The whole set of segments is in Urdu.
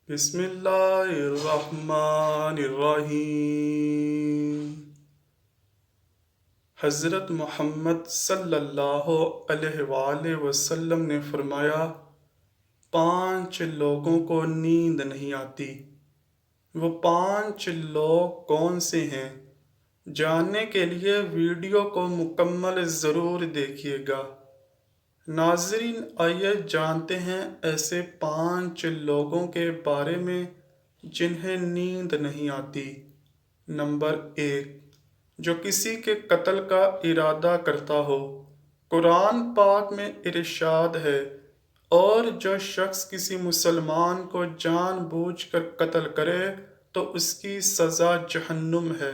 بسم اللہ الرحمن الرحیم۔ حضرت محمد صلی اللہ علیہ وآلہ وسلم نے فرمایا، 5 لوگوں کو نیند نہیں آتی۔ وہ 5 لوگ کون سے ہیں؟ جاننے کے لیے ویڈیو کو مکمل ضرور دیکھیے گا۔ ناظرین، آئیے جانتے ہیں ایسے 5 لوگوں کے بارے میں جنہیں نیند نہیں آتی۔ نمبر 1، جو کسی کے قتل کا ارادہ کرتا ہو۔ قرآن پاک میں ارشاد ہے، اور جو شخص کسی مسلمان کو جان بوجھ کر قتل کرے تو اس کی سزا جہنم ہے،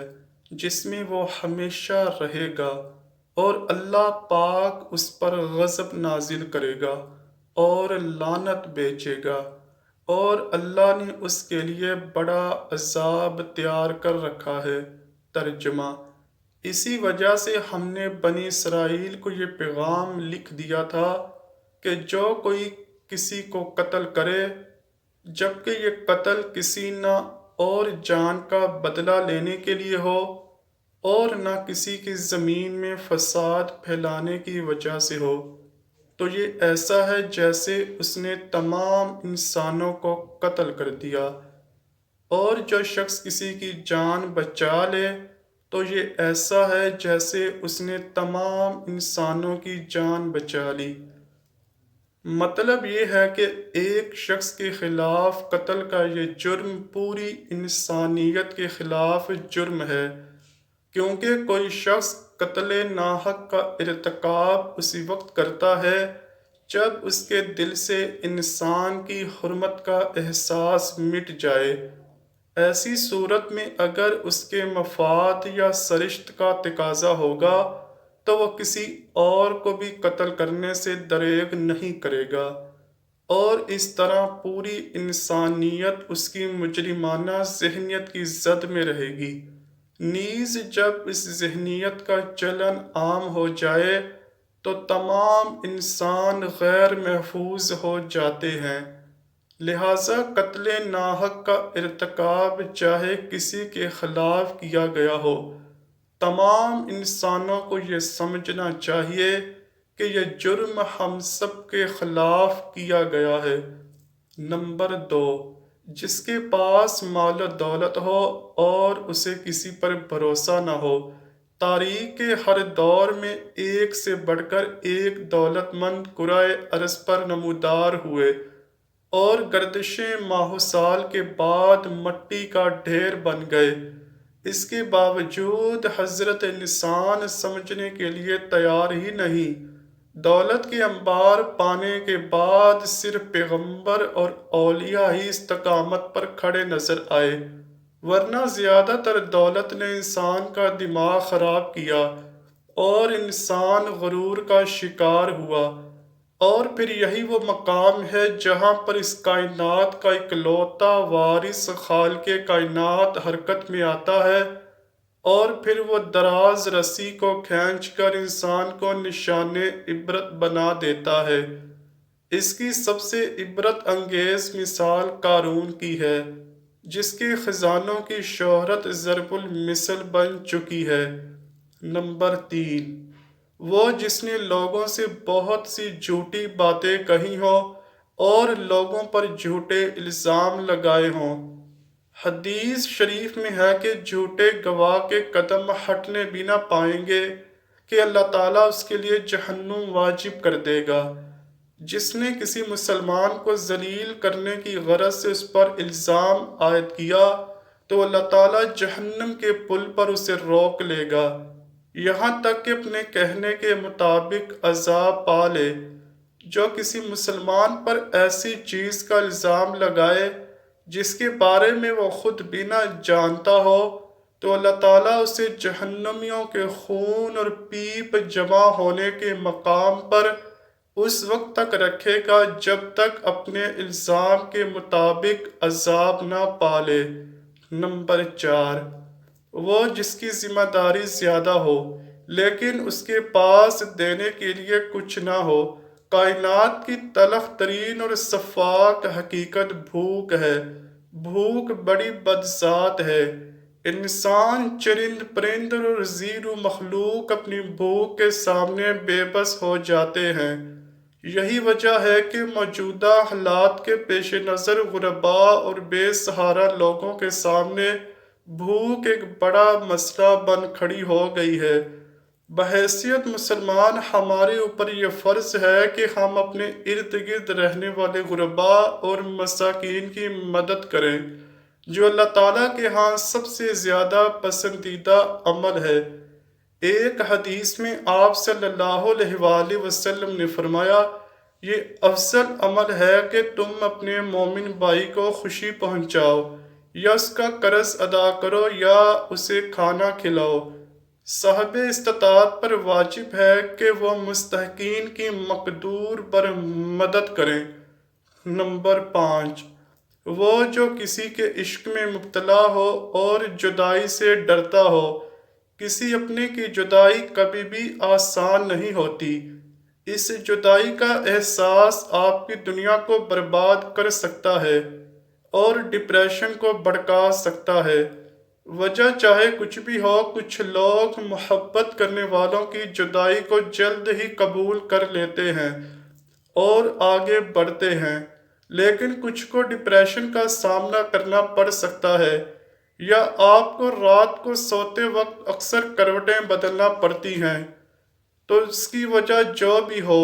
جس میں وہ ہمیشہ رہے گا، اور اللہ پاک اس پر غضب نازل کرے گا اور لعنت بھیجے گا، اور اللہ نے اس کے لیے بڑا عذاب تیار کر رکھا ہے۔ ترجمہ: اسی وجہ سے ہم نے بنی اسرائیل کو یہ پیغام لکھ دیا تھا کہ جو کوئی کسی کو قتل کرے، جبکہ یہ قتل کسی نہ اور جان کا بدلہ لینے کے لیے ہو، اور نہ کسی کی زمین میں فساد پھیلانے کی وجہ سے ہو، تو یہ ایسا ہے جیسے اس نے تمام انسانوں کو قتل کر دیا۔ اور جو شخص کسی کی جان بچا لے تو یہ ایسا ہے جیسے اس نے تمام انسانوں کی جان بچا لی۔ مطلب یہ ہے کہ ایک شخص کے خلاف قتل کا یہ جرم پوری انسانیت کے خلاف جرم ہے، کیونکہ کوئی شخص قتل ناحق کا ارتکاب اسی وقت کرتا ہے جب اس کے دل سے انسان کی حرمت کا احساس مٹ جائے۔ ایسی صورت میں اگر اس کے مفاد یا سرشت کا تقاضا ہوگا تو وہ کسی اور کو بھی قتل کرنے سے دریغ نہیں کرے گا، اور اس طرح پوری انسانیت اس کی مجرمانہ ذہنیت کی زد میں رہے گی۔ نیز جب اس ذہنیت کا چلن عام ہو جائے تو تمام انسان غیر محفوظ ہو جاتے ہیں۔ لہذا قتل ناحق کا ارتکاب چاہے کسی کے خلاف کیا گیا ہو، تمام انسانوں کو یہ سمجھنا چاہیے کہ یہ جرم ہم سب کے خلاف کیا گیا ہے۔ نمبر 2، جس کے پاس مال و دولت ہو اور اسے کسی پر بھروسہ نہ ہو۔ تاریخ کے ہر دور میں ایک سے بڑھ کر ایک دولت مند کرۂ ارض پر نمودار ہوئے، اور گردشیں ماہ و سال کے بعد مٹی کا ڈھیر بن گئے۔ اس کے باوجود حضرت انسان سمجھنے کے لیے تیار ہی نہیں۔ دولت کے انبار پانے کے بعد صرف پیغمبر اور اولیاء ہی استقامت پر کھڑے نظر آئے، ورنہ زیادہ تر دولت نے انسان کا دماغ خراب کیا اور انسان غرور کا شکار ہوا۔ اور پھر یہی وہ مقام ہے جہاں پر اس کائنات کا اکلوتا وارث خالق کائنات حرکت میں آتا ہے، اور پھر وہ دراز رسی کو کھینچ کر انسان کو نشان عبرت بنا دیتا ہے۔ اس کی سب سے عبرت انگیز مثال قارون کی ہے، جس کے خزانوں کی شہرت ضرب المثل بن چکی ہے۔ نمبر 3، وہ جس نے لوگوں سے بہت سی جھوٹی باتیں کہی ہوں اور لوگوں پر جھوٹے الزام لگائے ہوں۔ حدیث شریف میں ہے کہ جھوٹے گواہ کے قدم ہٹنے بھی نہ پائیں گے کہ اللہ تعالیٰ اس کے لیے جہنم واجب کر دے گا۔ جس نے کسی مسلمان کو ذلیل کرنے کی غرض سے اس پر الزام عائد کیا تو اللہ تعالیٰ جہنم کے پل پر اسے روک لے گا، یہاں تک کہ اپنے کہنے کے مطابق عذاب پا لے۔ جو کسی مسلمان پر ایسی چیز کا الزام لگائے جس کے بارے میں وہ خود بھی نہ جانتا ہو تو اللہ تعالیٰ اسے جہنمیوں کے خون اور پیپ جمع ہونے کے مقام پر اس وقت تک رکھے گا جب تک اپنے الزام کے مطابق عذاب نہ پالے۔ نمبر 4، وہ جس کی ذمہ داری زیادہ ہو لیکن اس کے پاس دینے کے لیے کچھ نہ ہو۔ کائنات کی تلخ ترین اور صفاک حقیقت بھوک ہے۔ بھوک بڑی بدذات ہے۔ انسان، چرند پرند اور زیرو مخلوق اپنی بھوک کے سامنے بے بس ہو جاتے ہیں۔ یہی وجہ ہے کہ موجودہ حالات کے پیش نظر غرباء اور بے سہارا لوگوں کے سامنے بھوک ایک بڑا مسئلہ بن کھڑی ہو گئی ہے۔ بحیثیت مسلمان ہمارے اوپر یہ فرض ہے کہ ہم اپنے ارد گرد رہنے والے غرباء اور مساکین کی مدد کریں، جو اللہ تعالیٰ کے ہاں سب سے زیادہ پسندیدہ عمل ہے۔ ایک حدیث میں آپ صلی اللہ علیہ وآلہ وسلم نے فرمایا، یہ افضل عمل ہے کہ تم اپنے مومن بھائی کو خوشی پہنچاؤ، یا اس کا قرض ادا کرو یا اسے کھانا کھلاؤ۔ صاحب استطاعت پر واجب ہے کہ وہ مستحقین کی مقدور پر مدد کریں۔ نمبر 5، وہ جو کسی کے عشق میں مبتلا ہو اور جدائی سے ڈرتا ہو۔ کسی اپنے کی جدائی کبھی بھی آسان نہیں ہوتی۔ اس جدائی کا احساس آپ کی دنیا کو برباد کر سکتا ہے اور ڈپریشن کو بھڑکا سکتا ہے۔ وجہ چاہے کچھ بھی ہو، کچھ لوگ محبت کرنے والوں کی جدائی کو جلد ہی قبول کر لیتے ہیں اور آگے بڑھتے ہیں، لیکن کچھ کو ڈپریشن کا سامنا کرنا پڑ سکتا ہے، یا آپ کو رات کو سوتے وقت اکثر کروٹیں بدلنا پڑتی ہیں۔ تو اس کی وجہ جو بھی ہو،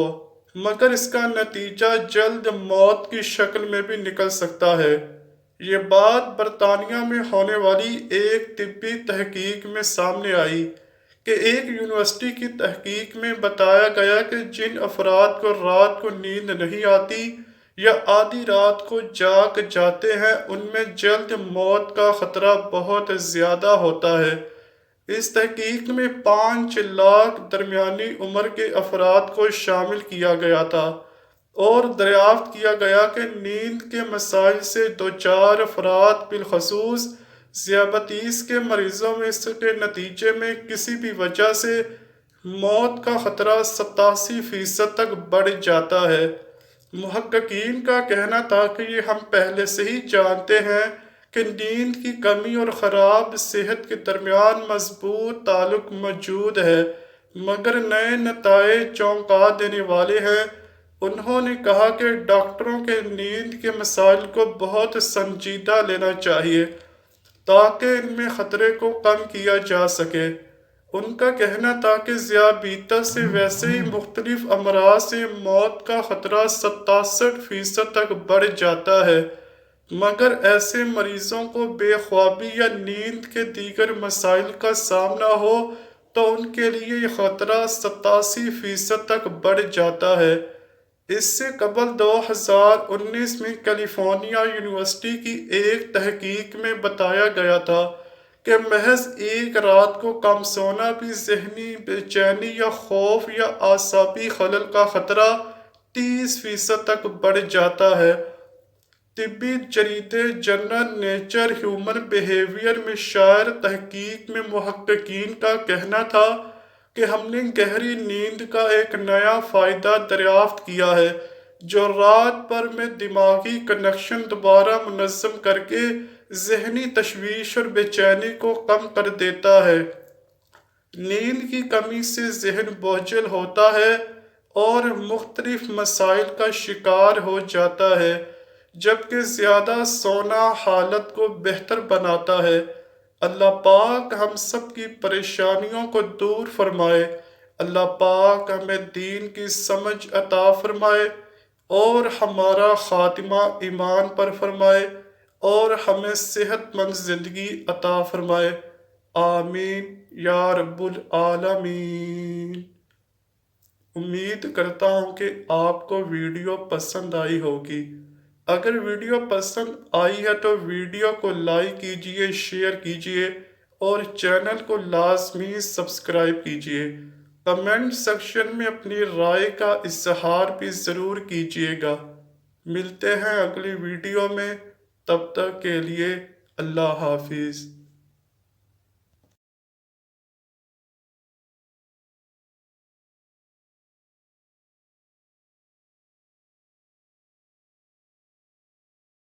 مگر اس کا نتیجہ جلد موت کی شکل میں بھی نکل سکتا ہے۔ یہ بات برطانیہ میں ہونے والی ایک طبی تحقیق میں سامنے آئی کہ ایک یونیورسٹی کی تحقیق میں بتایا گیا کہ جن افراد کو رات کو نیند نہیں آتی یا آدھی رات کو جاگ جاتے ہیں، ان میں جلد موت کا خطرہ بہت زیادہ ہوتا ہے۔ اس تحقیق میں 5 لاکھ درمیانی عمر کے افراد کو شامل کیا گیا تھا اور دریافت کیا گیا کہ نیند کے مسائل سے دوچار افراد، بالخصوص ذیابیطس کے مریضوں میں، اس کے نتیجے میں کسی بھی وجہ سے موت کا خطرہ 87% تک بڑھ جاتا ہے۔ محققین کا کہنا تھا کہ یہ ہم پہلے سے ہی جانتے ہیں کہ نیند کی کمی اور خراب صحت کے درمیان مضبوط تعلق موجود ہے، مگر نئے نتائج چونکا دینے والے ہیں۔ انہوں نے کہا کہ ڈاکٹروں کے نیند کے مسائل کو بہت سنجیدہ لینا چاہیے تاکہ ان میں خطرے کو کم کیا جا سکے۔ ان کا کہنا تھا کہ ذیابیطس سے ویسے ہی مختلف امراض سے موت کا خطرہ 67% تک بڑھ جاتا ہے، مگر ایسے مریضوں کو بے خوابی یا نیند کے دیگر مسائل کا سامنا ہو تو ان کے لیے یہ خطرہ 87% تک بڑھ جاتا ہے۔ اس سے قبل 2019 میں کیلیفورنیا یونیورسٹی کی ایک تحقیق میں بتایا گیا تھا کہ محض ایک رات کو کم سونا بھی ذہنی بے چینی یا خوف یا اعصابی خلل کا خطرہ 30% تک بڑھ جاتا ہے۔ طبی جریدے جرنل نیچر ہیومن بیہیویئر میں شائع تحقیق میں محققین کا کہنا تھا کہ ہم نے گہری نیند کا ایک نیا فائدہ دریافت کیا ہے جو رات بھر میں دماغی کنکشن دوبارہ منظم کر کے ذہنی تشویش اور بے چینی کو کم کر دیتا ہے۔ نیند کی کمی سے ذہن بوجھل ہوتا ہے اور مختلف مسائل کا شکار ہو جاتا ہے، جبکہ زیادہ سونا حالت کو بہتر بناتا ہے۔ اللہ پاک ہم سب کی پریشانیوں کو دور فرمائے۔ اللہ پاک ہمیں دین کی سمجھ عطا فرمائے اور ہمارا خاتمہ ایمان پر فرمائے اور ہمیں صحت مند زندگی عطا فرمائے۔ آمین یا رب العالمین۔ امید کرتا ہوں کہ آپ کو ویڈیو پسند آئی ہوگی۔ اگر ویڈیو پسند آئی ہے تو ویڈیو کو لائک کیجئے، شیئر کیجئے اور چینل کو لازمی سبسکرائب کیجئے۔ کمنٹ سیکشن میں اپنی رائے کا اظہار بھی ضرور کیجئے گا۔ ملتے ہیں اگلی ویڈیو میں، تب تک کے لیے اللہ حافظ۔